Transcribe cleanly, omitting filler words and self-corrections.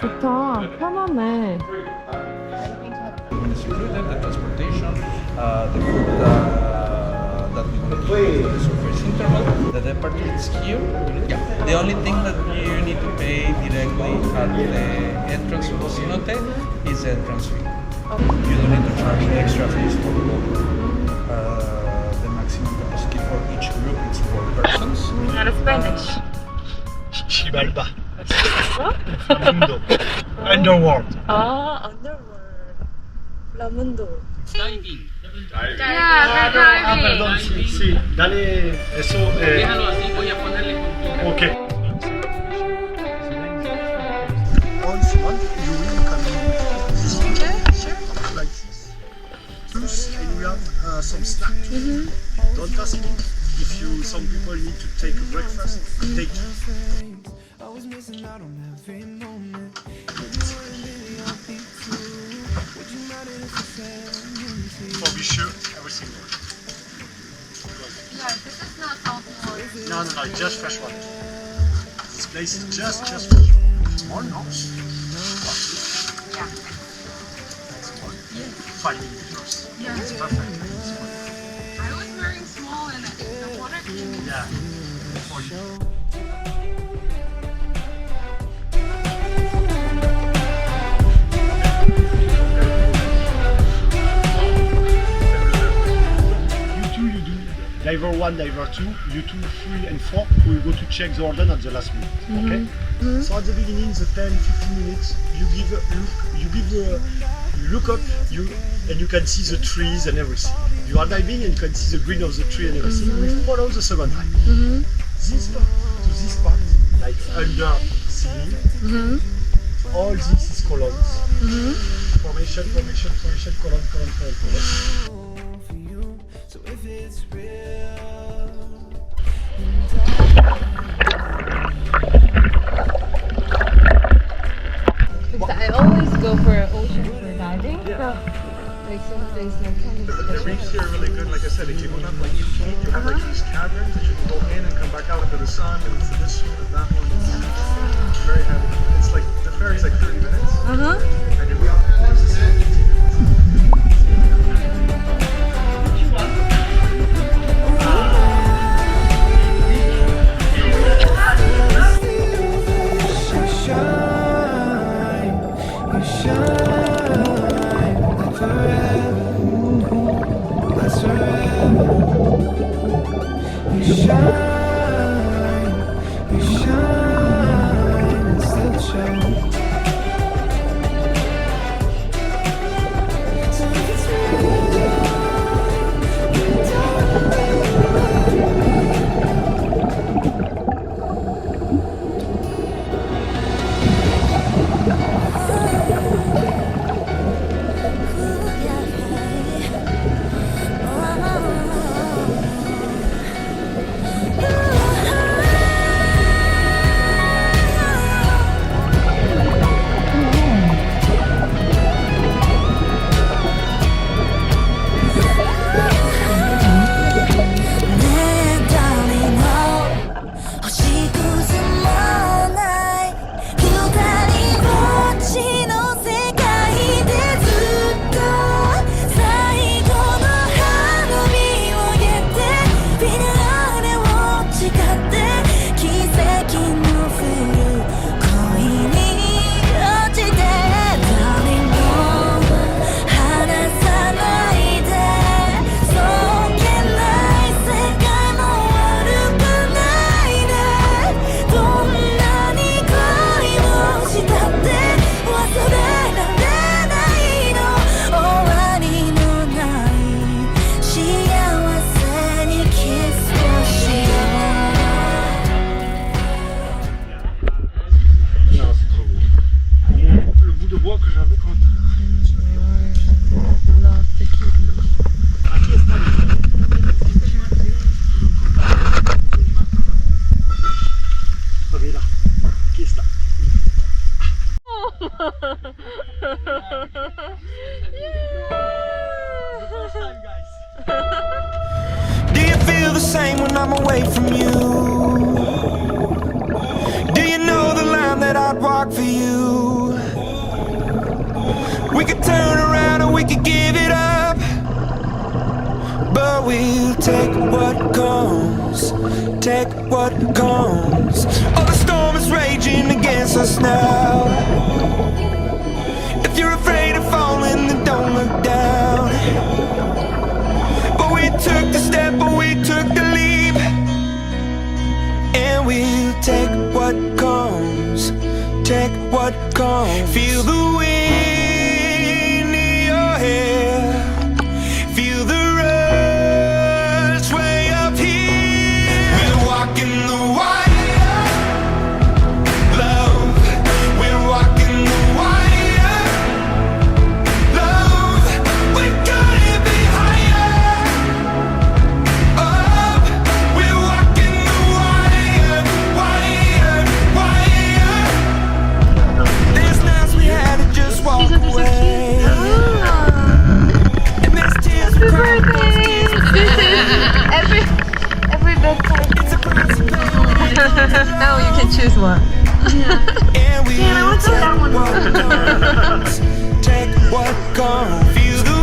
좋다. 편하네. Included the transportation, the food that we put for the surface interval. The departure is here. Yeah. The only thing that you need to pay directly at the entrance to the cenote is the entrance fee. You don't need to charge extra fees for both. The maximum capacity for each group is 4 persons. Not a Spanish. Xibalba. Flamundo. Underworld. 아, underworld. 라문도. Diving. Yeah, Perdón, sí, sí. Dale eso. Déjalo así, voy a ponerle con Ok. Once you will come like this. Plus, and we have some snack. Don't ask me if you. Some people need to take a breakfast. Take. For be sure, everything works. Yeah, this is not saltwater. No, just fresh water. This place is just fresh water. More, no? Yeah. That's more. 5 millimeters. Yeah. It's perfect. I was very small and the water came. Yeah. For you. Diver 1, diver 2, you 2, 3 and 4 will go to check the order at the last minute. Okay? So at the beginning, the 10-15 minutes, you look up and you can see the trees and everything. You are diving and you can see the green of the tree and everything. We follow the second time. This part to this part, like under ceiling, all this is columns. Formation, column. I always go for ocean for diving. So, like since there's no kind of The reefs here are really good. Like I said, if you go down like you have like these caverns that you can go in and come back out into the sun, and for this one and that one, it's very heavy. It's like the ferry's like 30 minutes, and you're same when I'm away from you? Do you know the line that I'd walk for you? take what comes, take what comes. Oh, the storm is raging against us now. If you're afraid of falling, then don't look down. But we took the step, but we took the leap, and we'll take what comes, take what comes. Feel the wind in your hair, feel the rush way up here. We're walking the wire, love. We're walking the wire, love. We're gonna be higher, up. We're walking the wire, wire, wire. There's nights we had to just walk away, and there's tears we cry. Every bedtime. It's a price to pay when it Now you can choose one. and we I want that one. take what comes, take what comes. Feel the